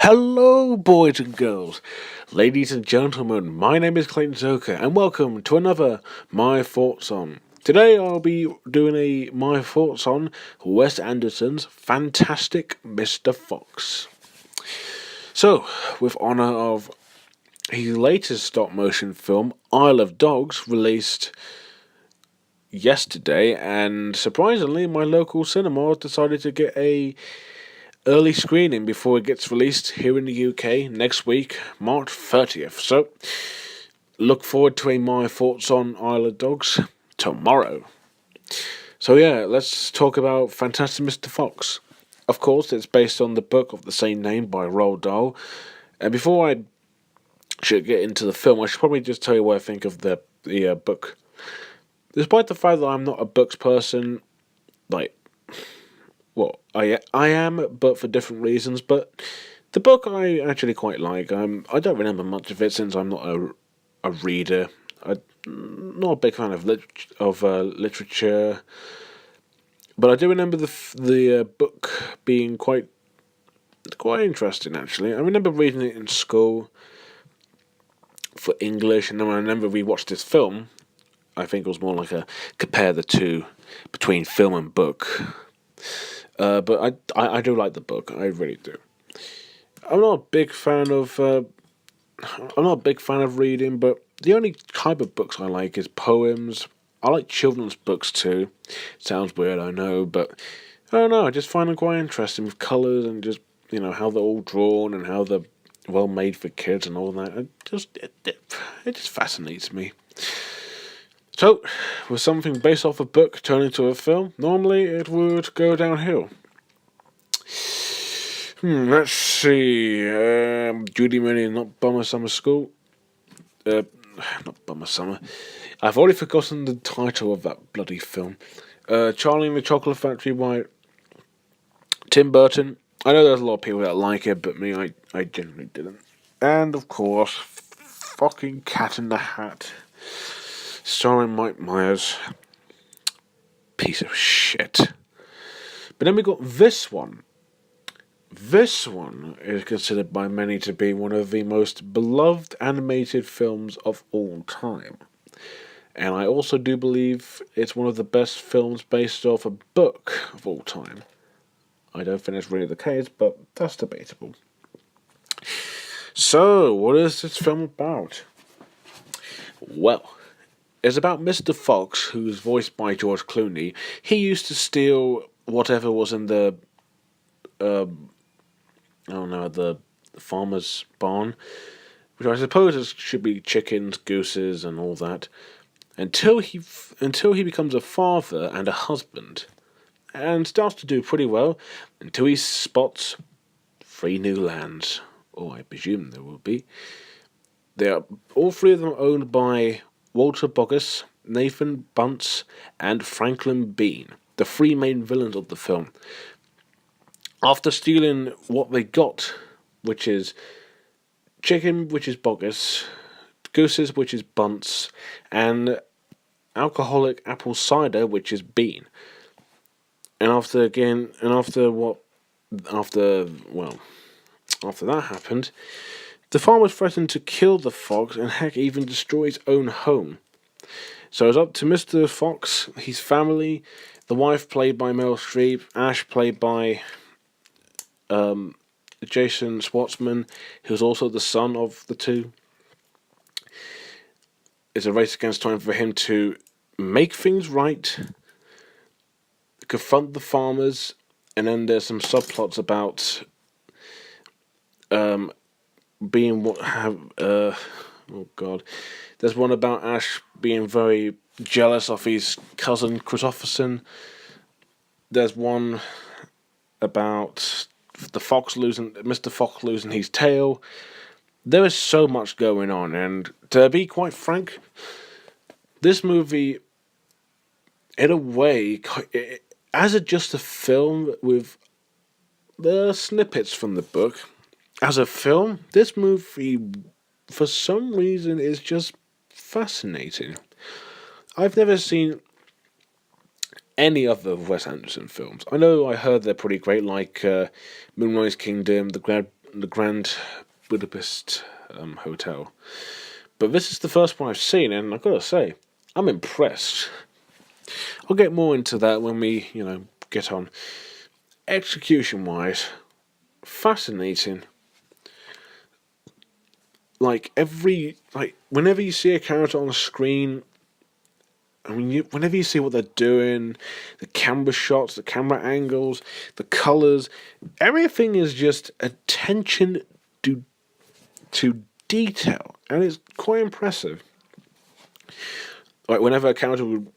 Hello, boys and girls, ladies and gentlemen. My name is Clayton Zoka, and welcome to another My Thoughts On. Today, I'll be doing a My Thoughts On Wes Anderson's Fantastic Mr. Fox. So, with honour of his latest stop-motion film, Isle of Dogs, released yesterday, and surprisingly, my local cinema decided to get a early screening before it gets released here in the UK next week, March 30th. So, look forward to my thoughts on Isle of Dogs tomorrow. So yeah, let's talk about Fantastic Mr. Fox. Of course, it's based on the book of the same name by Roal Dahl. And before I should get into the film, I should probably just tell you what I think of the book. Despite the fact that I'm not a books person, like, well, I am, but for different reasons. But the book I actually quite like. I don't remember much of it since I'm not a reader. I'm not a big fan of literature, but I do remember the book being quite interesting. Actually, I remember reading it in school for English, and then when I remember we watched this film, I think it was more like a compare the two between film and book. But I do like the book. I really do. I'm not a big fan of I'm not a big fan of reading, but the only type of books I like is poems. I like children's books too. Sounds weird, I know, but I don't know. I just find them quite interesting with colours and just how they're all drawn and how they're well made for kids and all that. It just fascinates me. So, with something based off a book turned into a film, normally it would go downhill. Let's see. Judy Mooney, not Bummer Summer School. Not Bummer Summer. I've already forgotten the title of that bloody film. Charlie and the Chocolate Factory by Tim Burton. I know there's a lot of people that like it, but me, I generally didn't. And of course, fucking Cat in the Hat, starring Mike Myers. Piece of shit. But then we got this one. This one is considered by many to be one of the most beloved animated films of all time. And I also do believe it's one of the best films based off a book of all time. I don't think that's really the case, but that's debatable. So, what is this film about? Well, it's about Mr. Fox, who's voiced by George Clooney. He used to steal whatever was in the the farmer's barn, which I suppose should be chickens, gooses, and all that, until he becomes a father and a husband, and starts to do pretty well until he spots 3 new lands, or I presume there will be. They are all 3 of them owned by Walter Boggess, Nathan Bunce, and Franklin Bean, the 3 main villains of the film. After stealing what they got, which is chicken, which is Boggess, gooses, which is Bunce, and alcoholic apple cider, which is Bean. And after that happened, the farmer threatened to kill the fox and heck even destroy his own home. So it's up to Mr. Fox, his family, the wife played by Meryl Streep, Ash played by Jason Schwartzman, who's also the son of the two. It's a race against time for him to make things right, confront the farmers, and then there's some subplots about being what have oh god. There's one about Ash being very jealous of his cousin Christopherson. There's one about Mr. Fox losing his tail. There is so much going on, and to be quite frank, this movie, in a way, as just a film with the snippets from the book, as a film, this movie, for some reason, is just fascinating. I've never seen any other Wes Anderson films. I know I heard they're pretty great, like Moonrise Kingdom, the Grand Budapest Hotel. But this is the first one I've seen, and I've got to say, I'm impressed. I'll get more into that when we, get on. Execution-wise, fascinating. Whenever you see a character on the screen, whenever you see what they're doing, the camera shots, the camera angles, the colors, everything is just attention to detail, and it's quite impressive. Like whenever a character would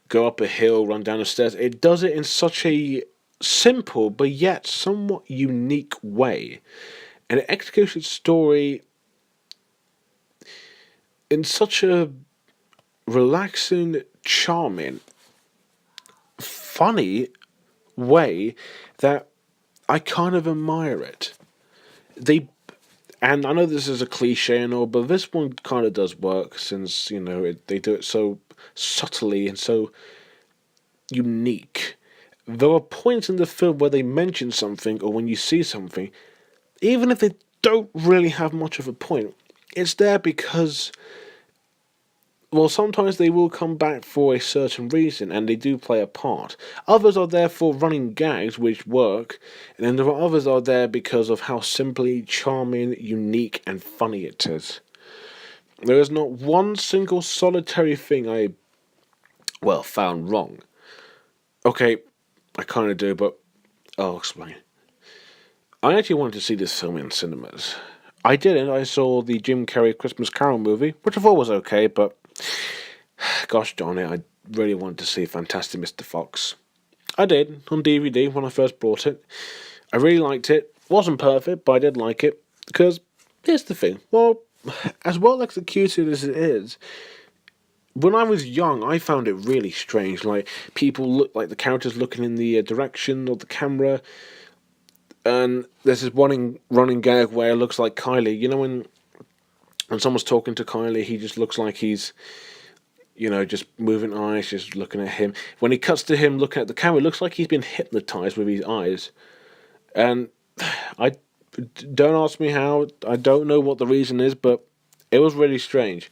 go up a hill, run down the stairs, it does it in such a simple but yet somewhat unique way, and it executes its story in such a relaxing, charming, funny way that I kind of admire it. And I know this is a cliche and all, but this one kind of does work since they do it so subtly and so unique. There are points in the film where they mention something, or when you see something, even if they don't really have much of a point, it's there because, well, sometimes they will come back for a certain reason, and they do play a part. Others are there for running gags, which work, and then there are others are there because of how simply charming, unique, and funny it is. There is not one single solitary thing I, found wrong. Okay, I kind of do, but I'll explain. I actually wanted to see this film in cinemas. I didn't. I saw the Jim Carrey Christmas Carol movie, which I thought was okay, but gosh darn it, I really wanted to see Fantastic Mr. Fox. I did, on DVD when I first bought it. I really liked it. Wasn't perfect, but I did like it. Because, here's the thing. As well executed as it is, when I was young, I found it really strange. Like, people look like the characters looking in the direction of the camera. And there's this running gag where it looks like Kylie. You know, when someone's talking to Kylie, he just looks like he's, just moving eyes, just looking at him. When he cuts to him looking at the camera, it looks like he's been hypnotized with his eyes. And I don't ask me how. I don't know what the reason is, but it was really strange.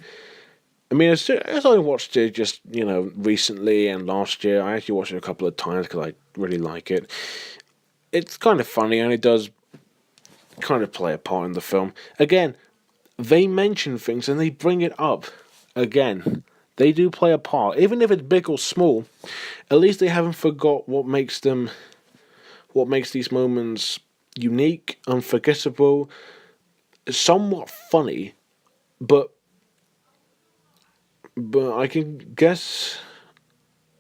I mean, as I watched it just, recently and last year, I actually watched it a couple of times because I really like it. It's kind of funny, and it does kind of play a part in the film. Again, they mention things and they bring it up. Again, they do play a part. Even if it's big or small, at least they haven't forgot what makes these moments unique, unforgettable, somewhat funny, but I can guess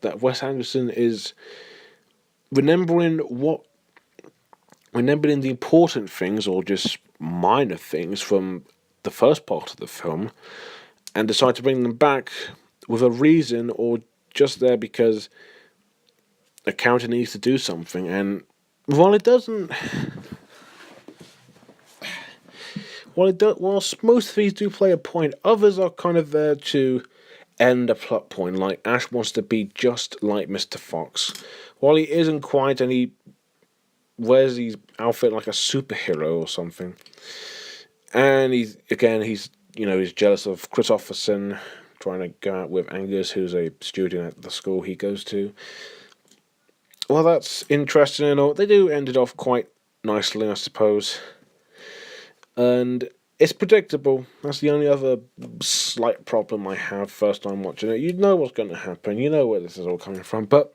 that Wes Anderson is remembering the important things or just minor things from the first part of the film and decide to bring them back with a reason or just there because a character needs to do something. And while it doesn't, whilst most of these do play a point, others are kind of there to end a plot point. Like Ash wants to be just like Mr. Fox, while he isn't quite, and he wears his outfit like a superhero or something. And he's jealous of Christopherson trying to go out with Angus, who's a student at the school he goes to. Well, that's interesting and all. They do end it off quite nicely, I suppose. And it's predictable. That's the only other slight problem I have first time watching it. You know what's going to happen. You know where this is all coming from. But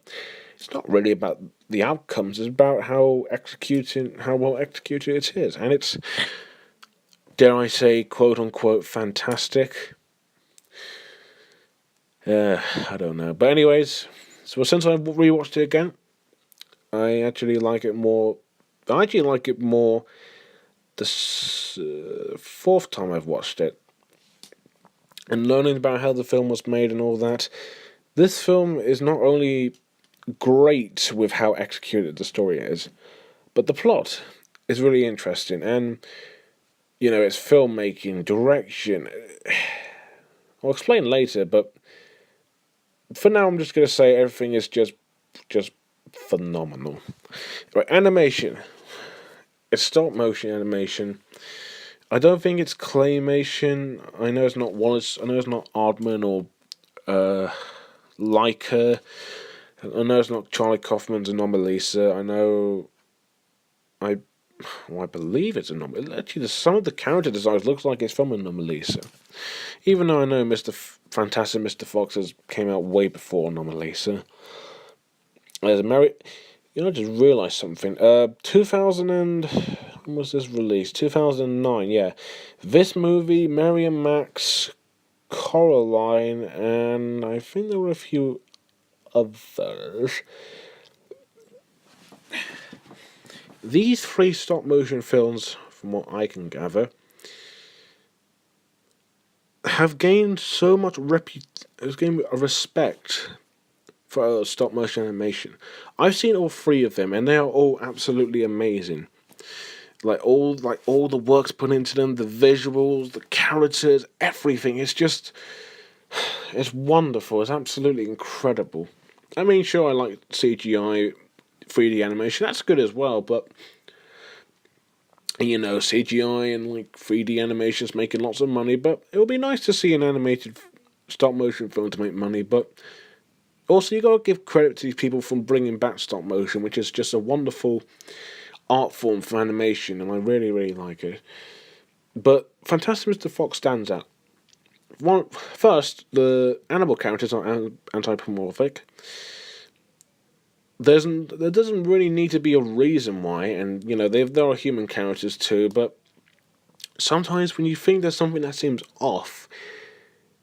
it's not really about the outcomes. It's about how well executed it is. And it's, dare I say, quote-unquote, fantastic. I don't know. But anyways, so since I rewatched it again, I actually like it more. The fourth time I've watched it. And learning about how the film was made and all that. This film is not only great with how executed the story is, but the plot is really interesting. And, it's filmmaking, direction. I'll explain later, but for now I'm just going to say everything is just phenomenal. Right, animation. It's stop motion animation. I don't think it's claymation. I know it's not Wallace. I know it's not Aardman or Leica. I know it's not Charlie Kaufman's Anomalisa. I know. I. Well, I believe it's Anomalisa. Actually, some of the character designs looks like it's from Anomalisa. Even though I know Fantastic Mr. Fox came out way before Anomalisa. There's I just realised something. 2000 and... When was this released? 2009, yeah. This movie, Mary and Max, Coraline, and I think there were a few others. These three stop-motion films, from what I can gather, have gained so much respect for stop-motion animation. I've seen all three of them, and they are all absolutely amazing. All the work's put into them, the visuals, the characters, everything. It's wonderful. It's absolutely incredible. I mean, sure, I like CGI, 3D animation. That's good as well, but CGI and 3D animation's making lots of money. But it would be nice to see an animated stop motion film to make money. But also, you got to give credit to these people from bringing back stop motion, which is just a wonderful art form for animation, and I really, really like it. But Fantastic Mr. Fox stands out. First, the animal characters are anthropomorphic. There doesn't really need to be a reason why, and there are human characters too. But sometimes when you think there's something that seems off,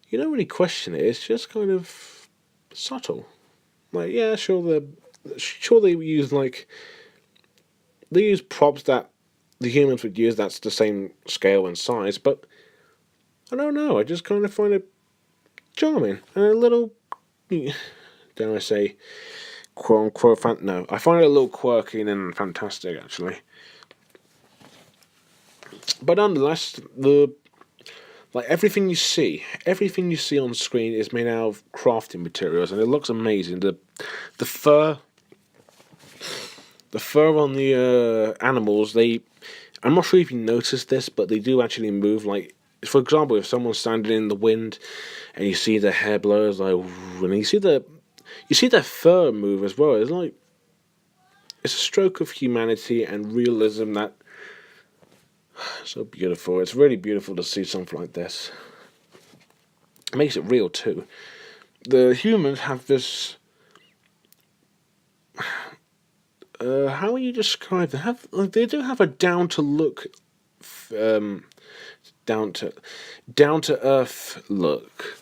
you don't really question it. It's just kind of subtle. Yeah, sure they use they use props that the humans would use. That's the same scale and size, but I don't know. I just kind of find it charming and a little, dare I say, quote unquote, no. I find it a little quirky and fantastic, actually. But nonetheless, everything you see on screen is made out of crafting materials, and it looks amazing. The fur on the animals, I'm not sure if you noticed this, but they do actually move. For example, if someone's standing in the wind and you see their hair blows, and you see their fur move as well. It's a stroke of humanity and realism that so beautiful. It's really beautiful to see something like this. It makes it real too. The humans have this. How would you describe them? They do have a down to earth look,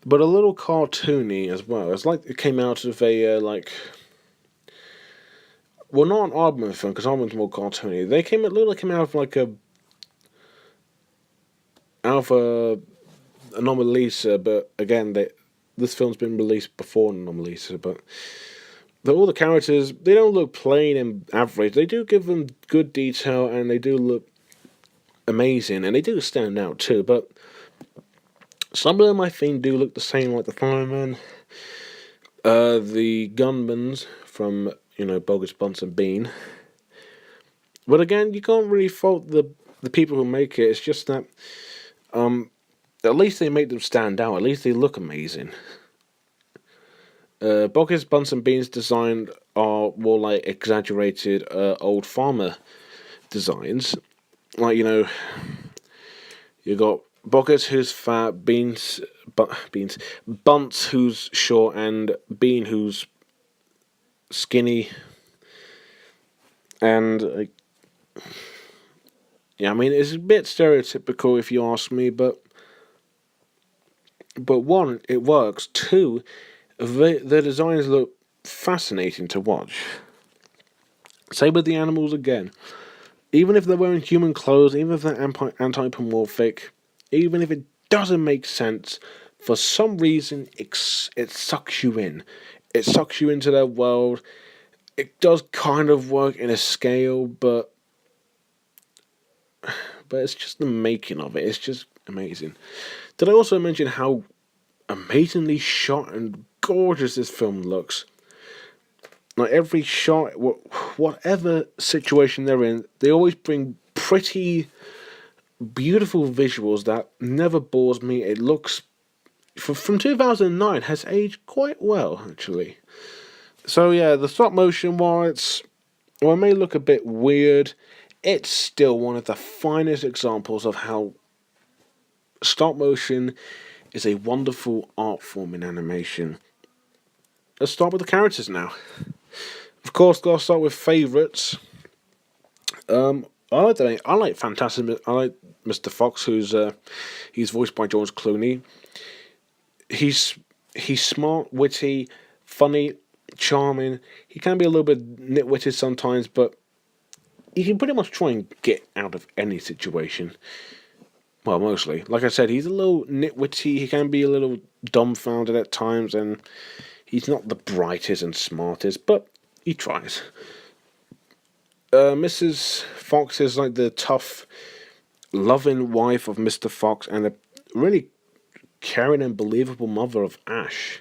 but a little cartoony as well. It's like it came out of a well, not an Aardman film because Aardman's more cartoony. They came out of out of a Anomalisa, but again, this film's been released before Anomalisa, but. All the characters, they don't look plain and average. They do give them good detail, and they do look amazing, and they do stand out too. But some of them, I think, do look the same, like the firemen, the gunmen from Bogus Bunsen Bean. But again, you can't really fault the people who make it. It's just that at least they make them stand out. At least they look amazing. Bogus Bunsen Bean's design are more exaggerated old farmer designs. You got Bogus who's fat, Bunce who's short, and Bean who's skinny. And it's a bit stereotypical if you ask me, but one, it works. Two, their designs look fascinating to watch. Same with the animals again. Even if they're wearing human clothes, even if they're anthropomorphic, even if it doesn't make sense, for some reason it sucks you in. It sucks you into their world. It does kind of work in a scale, but it's just the making of it. It's just amazing. Did I also mention how amazingly shot and gorgeous this film looks? Like every shot, whatever situation they're in, they always bring pretty beautiful visuals that never bores me. It looks from 2009 has aged quite well actually. So yeah, the stop motion, while it may look a bit weird, it's still one of the finest examples of how stop motion is a wonderful art form in animation. Let's start with the characters now. Of course, gotta start with favourites. I like Fantastic. I like Mr. Fox, he's voiced by George Clooney. He's he's smart, witty, funny, charming. He can be a little bit nitwitted sometimes, but he can pretty much try and get out of any situation. Well, mostly. Like I said, he's a little nitwitty. He can be a little dumbfounded at times, and he's not the brightest and smartest, but he tries. Mrs. Fox is like the tough, loving wife of Mr. Fox and a really caring and believable mother of Ash.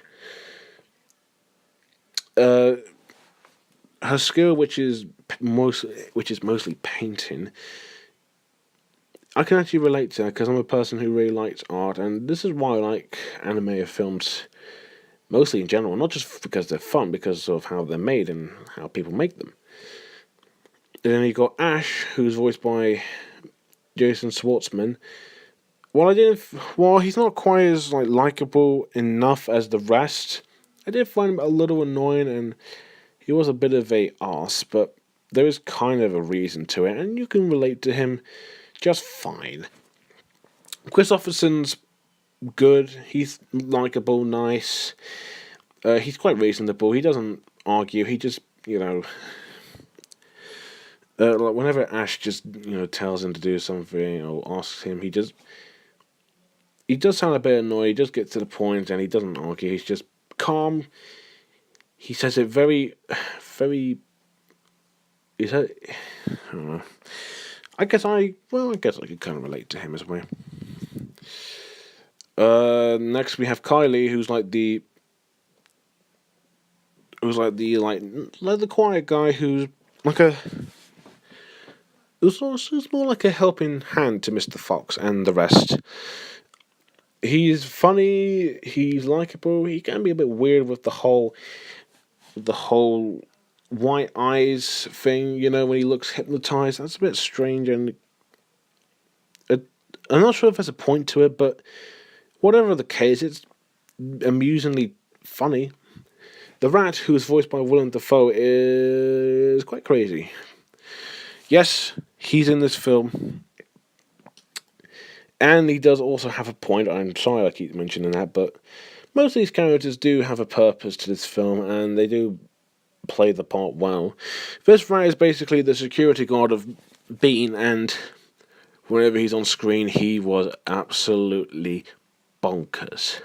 Uh, Her skill, which is mostly painting, I can actually relate to her because I'm a person who really likes art, and this is why I like anime films mostly in general, not just because they're fun, because of how they're made and how people make them. And then you got Ash, who's voiced by Jason Schwartzman. While he's not quite as like likable enough as the rest, I did find him a little annoying, and he was a bit of a arse, but there is kind of a reason to it, and you can relate to him just fine. Christopherson's good. He's likable, nice. He's quite reasonable. He doesn't argue. He just, like whenever Ash just, tells him to do something or asks him, he does sound a bit annoyed. He just gets to the point and he doesn't argue. He's just calm. He says it very, very. He said, I don't know. I guess I could kind of relate to him as well. Next we have Kylie, who's like the quiet guy who's like a. Who's more like a helping hand to Mr. Fox and the rest. He's funny. He's likable. He can be a bit weird with the whole white eyes thing. When he looks hypnotized, that's a bit strange, and I'm not sure if there's a point to it, but whatever the case, it's amusingly funny. The rat, who is voiced by Willem Dafoe, is quite crazy. Yes, he's in this film, and he does also have a point. I'm sorry I keep mentioning that, but most of these characters do have a purpose to this film, and they do play the part well. This rat is basically the security guard of Bean, and whenever he's on screen, he was absolutely bonkers.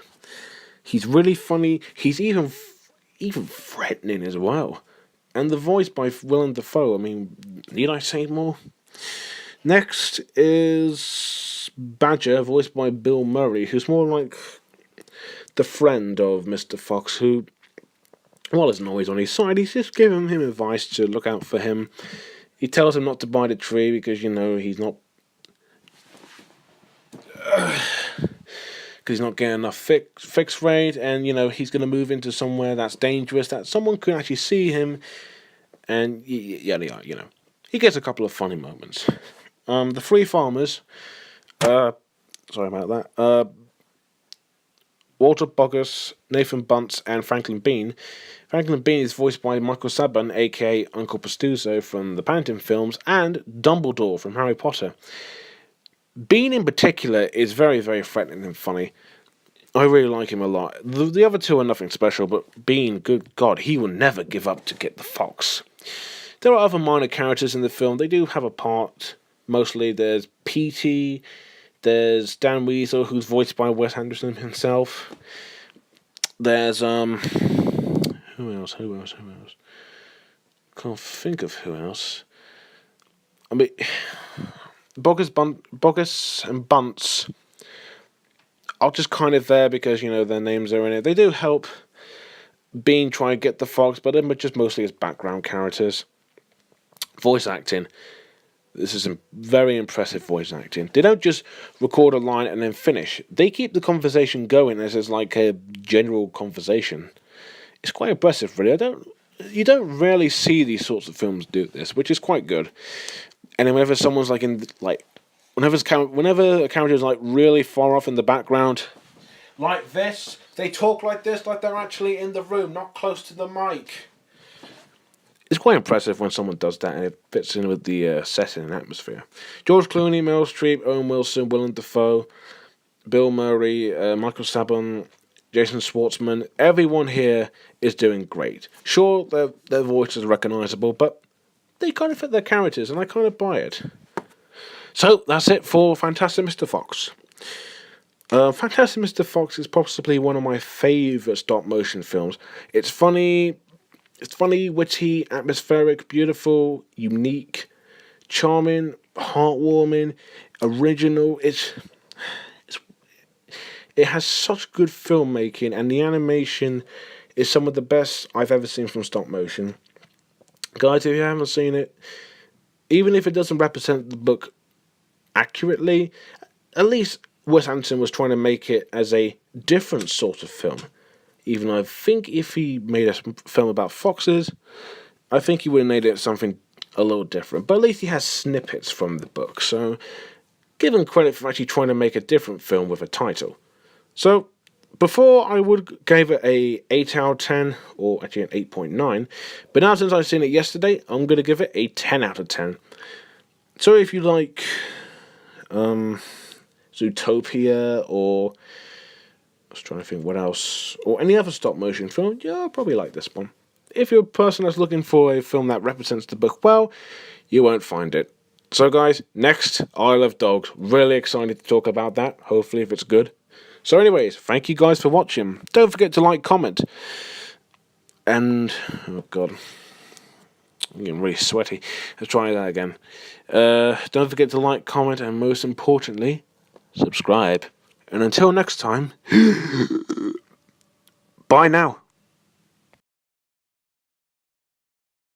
He's really funny. He's even threatening as well. And the voice by Willem Dafoe, I mean, need I say more? Next is Badger, voiced by Bill Murray, who's more like the friend of Mr. Fox, who, while isn't always on his side, he's just giving him advice to look out for him. He tells him not to bite a tree because, he's not because he's not getting enough fixed rate, and he's going to move into somewhere that's dangerous, that someone could actually see him, and yeah, he gets a couple of funny moments. The three farmers, sorry about that, Walter Bogus, Nathan Bunce, and Franklin Bean. Franklin Bean is voiced by Michael Saban, aka Uncle Pastuso from the Paddington films, and Dumbledore from Harry Potter. Bean in particular is very, very threatening and funny. I really like him a lot. The other two are nothing special, but Bean, good God, he will never give up to get the fox. There are other minor characters in the film. They do have a part. Mostly there's Petey, there's Dan Weasel, who's voiced by Wes Anderson himself. There's, Who else? Can't think of who else. I mean, Bogus and Bunce are just kind of there because, their names are in it. They do help. Bean trying to get the fox, but they're just mostly as background characters. Voice acting. This is some very impressive voice acting. They don't just record a line and then finish. They keep the conversation going as it's like a general conversation. It's quite impressive, really. You don't rarely see these sorts of films do this, which is quite good. And then whenever someone's like whenever a character is like really far off in the background, like this, they talk like this, like they're actually in the room, not close to the mic. It's quite impressive when someone does that, and it fits in with the setting and atmosphere. George Clooney, Meryl Streep, Owen Wilson, Willem Dafoe, Bill Murray, Michael Sabon, Jason Schwartzman. Everyone here is doing great. Sure, their voices are recognisable, but they kind of fit their characters, and I kind of buy it. So that's it for Fantastic Mr. Fox. Fantastic Mr. Fox is possibly one of my favourite stop-motion films. It's funny, witty, atmospheric, beautiful, unique, charming, heartwarming, original. It has such good filmmaking, and the animation is some of the best I've ever seen from stop motion. Guys, if you haven't seen it, even if it doesn't represent the book accurately, at least Wes Anderson was trying to make it as a different sort of film. Even though I think if he made a film about foxes, I think he would have made it something a little different. But at least he has snippets from the book, so give him credit for actually trying to make a different film with a title. So, before I would give it a 8 out of 10, or actually an 8.9, but now since I've seen it yesterday, I'm going to give it a 10 out of 10. So if you like Zootopia, or I was trying to think what else, or any other stop motion film, yeah, I'll probably like this one. If you're a person that's looking for a film that represents the book well, you won't find it. So guys, next, Isle of Dogs. Really excited to talk about that, hopefully if it's good. So anyways, thank you guys for watching. Don't forget to like, comment, and, oh god, I'm getting really sweaty. Let's try that again. Don't forget to like, comment, and most importantly, subscribe. And until next time, bye now.